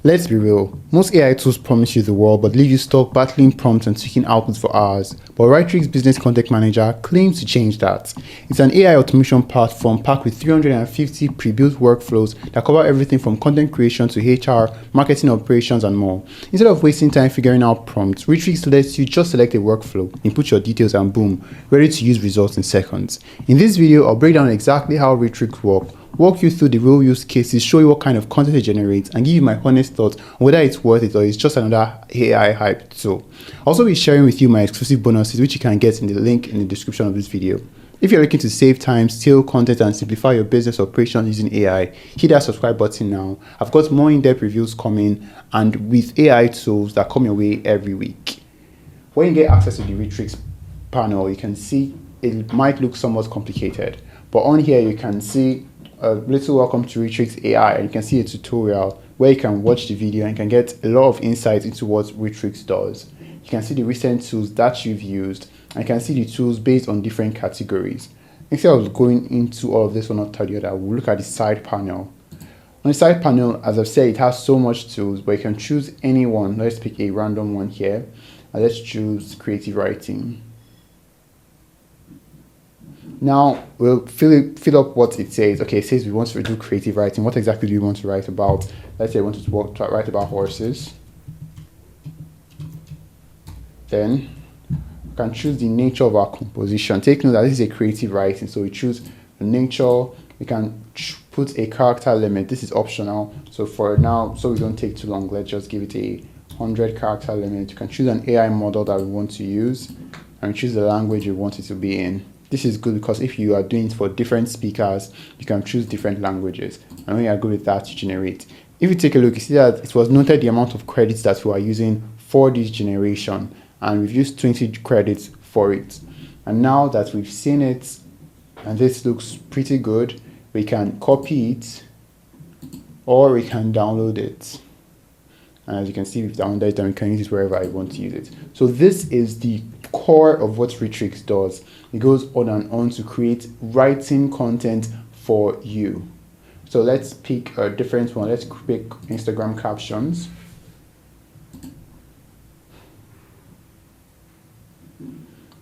Let's be real, most AI tools promise you the world but leave you stuck battling prompts and tweaking outputs for hours. But Writix Business Content Manager claims to change that. It's an AI automation platform packed with 350 pre-built workflows that cover everything from content creation to HR, marketing operations, and more. Instead of wasting time figuring out prompts, Writix lets you just select a workflow, input your details, and boom, ready to use results in seconds. In this video, I'll break down exactly how Writix works, walk you through the real use cases, show you what kind of content it generates, and give you my honest thoughts on whether it's worth it or it's just another AI hype tool. I'll also be sharing with you my exclusive bonuses, which you can get in the link in the description of this video. If you're looking to save time, steal content, and simplify your business operations using AI, hit that subscribe button now. I've got more in-depth reviews coming, and with AI tools that come your way every week. When you get access to the Writix panel, you can see it might look somewhat complicated, but on here you can see a little welcome to Writix AI, and you can see a tutorial where you can watch the video and can get a lot of insight into what Writix does. You can see the recent tools that you've used, and you can see the tools based on different categories. Instead of going into all of this one after the other, we'll look at the side panel. On the side panel, as I've said, it has so much tools, but you can choose any one. Let's pick a random one here, and let's choose creative writing. Now we'll fill up what it says. Okay, it says we want to do creative writing. What exactly do we want to write about? Let's say I want to write about horses. Then we can choose the nature of our composition. Take note that this is a creative writing, so we choose the nature. We can put a character limit. This is optional. So for now, so we don't take too long, let's just give it a 100 character limit. You can choose an AI model that we want to use, and choose the language you want it to be in. This is good because if you are doing it for different speakers, you can choose different languages. And when you are good with that, you generate. If you take a look, you see that it was noted the amount of credits that we are using for this generation, and we've used 20 credits for it. And now that we've seen it, and this looks pretty good, we can copy it or we can download it. And as you can see, we've downloaded it and we can use it wherever I want to use it. So this is the core of what Writix does. It goes on and on to create writing content for you. So let's pick a different one. Let's pick Instagram captions.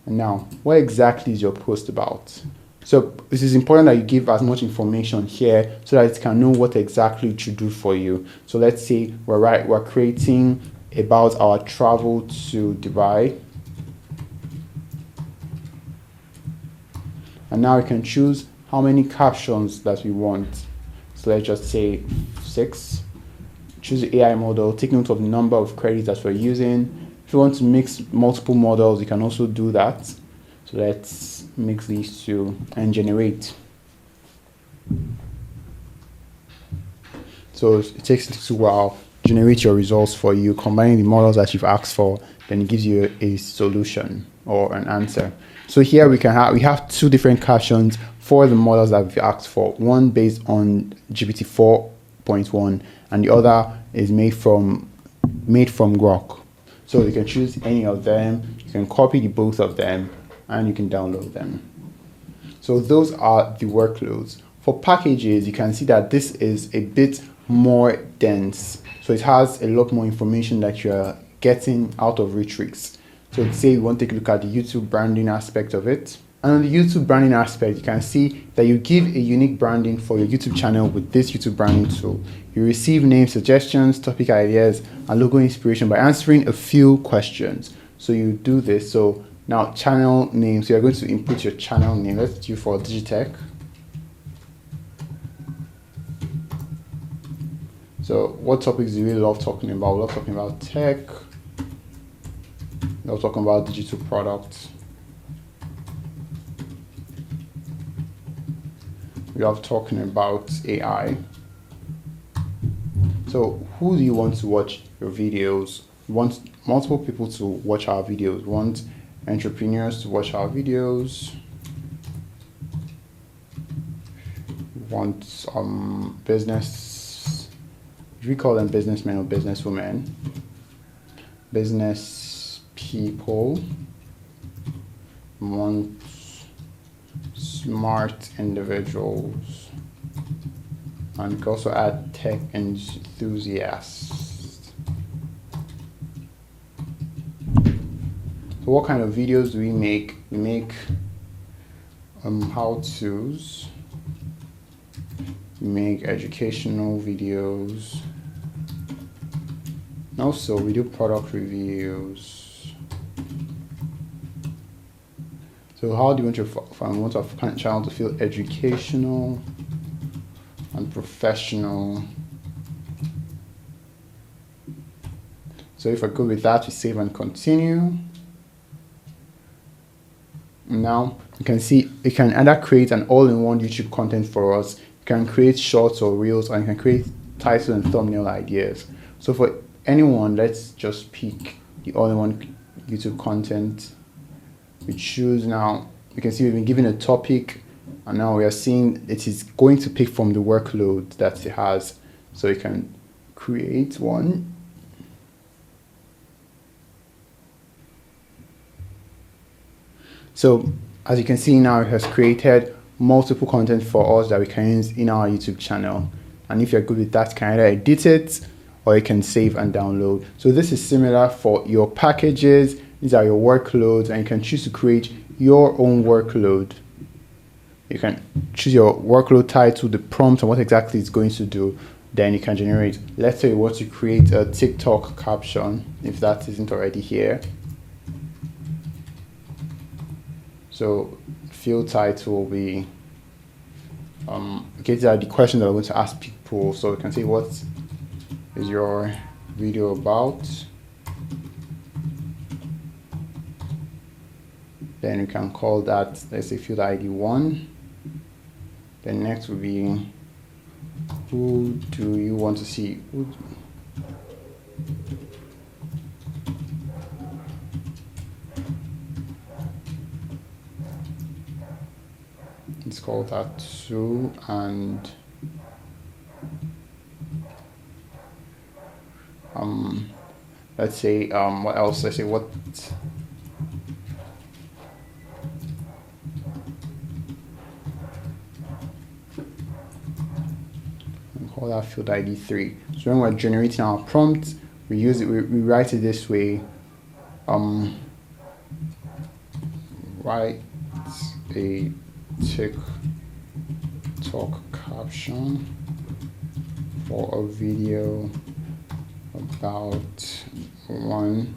And now, what exactly is your post about? So this is important that you give as much information here so that it can know what exactly it should do for you. So let's say we're creating about our travel to Dubai. And now we can choose how many captions that we want. So let's just say 6. Choose the AI model, take note of the number of credits that we're using. If you want to mix multiple models, you can also do that. So let's mix these two and generate. So it takes a little while to generate your results for you, combining the models that you've asked for, then it gives you a solution or an answer. So here we have 2 different captions for the models that we've asked for. One based on GPT 4.1 and the other is made from Grok. So you can choose any of them, you can copy both of them, and you can download them. So those are the workloads. For packages, you can see that this is a bit more dense. So it has a lot more information that you're getting out of Writix. So let's say we want to take a look at the YouTube branding aspect of it. And on the YouTube branding aspect, you can see that you give a unique branding for your YouTube channel with this YouTube branding tool. You receive name suggestions, topic ideas, and logo inspiration by answering a few questions. So you do this. So now channel name. So you're going to input your channel name. Let's do for Digitech. So what topics do you love talking about? We love talking about tech. We love talking about digital products. We love talking about AI. So who do you want to watch your videos? We want multiple people to watch our videos. We want entrepreneurs to watch our videos. We want business, we call them businessmen or businesswomen. Business people. We want smart individuals, and you can also add tech enthusiasts. So what kind of videos do we make? We make how-tos, we make educational videos, and also we do product reviews. So how do you want your channel to feel educational and professional? So if I go with that, we save and continue. Now you can see you can either create an all-in-one YouTube content for us, you can create shorts or reels, or you can create title and thumbnail ideas. So for anyone, let's just pick the all-in-one YouTube content. We choose. Now you can see we've been given a topic, and now we are seeing it is going to pick from the workload that it has. So you can create one. So as you can see now, it has created multiple content for us that we can use in our YouTube channel. And if you're good with that, you can either edit it or you can save and download. So this is similar for your packages. These are your workloads, and you can choose to create your own workload. You can choose your workload title, the prompt, and what exactly it's going to do. Then you can generate. Let's say you want to create a TikTok caption, if that isn't already here. So field title will be, okay, these are the questions that I'm going to ask people. So you can say, what is your video about? Then you can call that, let's say, field ID 1. Then next will be, who do you want to see? Let's call that 2, and let's say what else? Let's say what call that field ID 3. So when we're generating our prompt, we use it. We write it this way. Write a TikTok caption for a video about one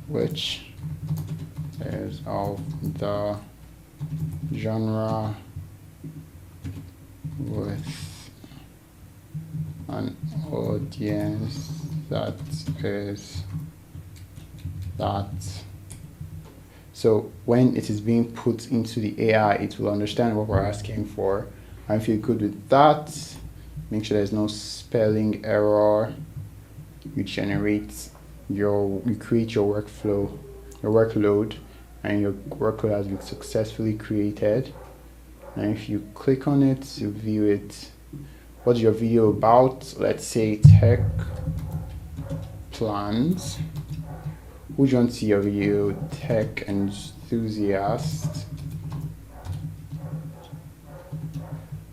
which is of the genre with an audience that is that. So when it is being put into the AI, it will understand what we're asking for. And if you're good with that, make sure there's no spelling error. You create your workflow, your workload, and your workload has been successfully created. And if you click on it to view it, what's your video about? Let's say tech plans. Who do you want to see your video? Tech enthusiast.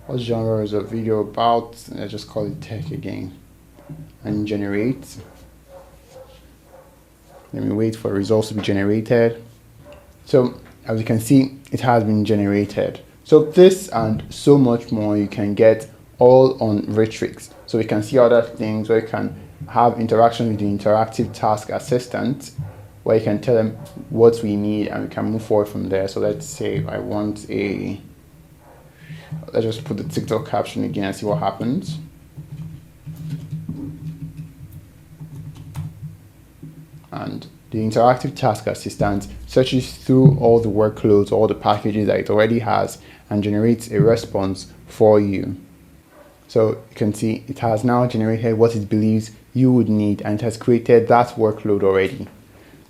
What genre is a video about? Let's just call it tech again. And generate. Let me wait for results to be generated. So as you can see, it has been generated. So this and so much more you can get all on Writix. So we can see other things where you can have interaction with the interactive task assistant, where you can tell them what we need and we can move forward from there. So let's say I want let's just put the TikTok caption again and see what happens. And the interactive task assistant searches through all the workloads, all the packages that it already has, and generates a response for you. So you can see it has now generated what it believes you would need, and it has created that workload already.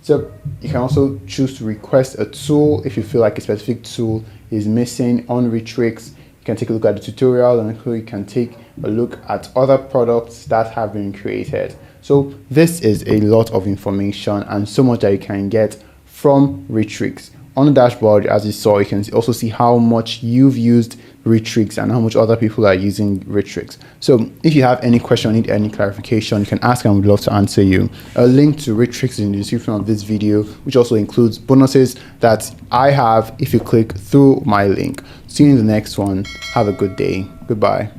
So you can also choose to request a tool if you feel like a specific tool is missing on Writix. You can take a look at the tutorial, and you can take a look at other products that have been created. So this is a lot of information and so much that you can get from Writix. On the dashboard, as you saw, you can also see how much you've used Writix and how much other people are using Writix. So if you have any question or need any clarification, you can ask and we'd love to answer you. A link to Writix is in the description of this video, which also includes bonuses that I have if you click through my link. See you in the next one. Have a good day. Goodbye.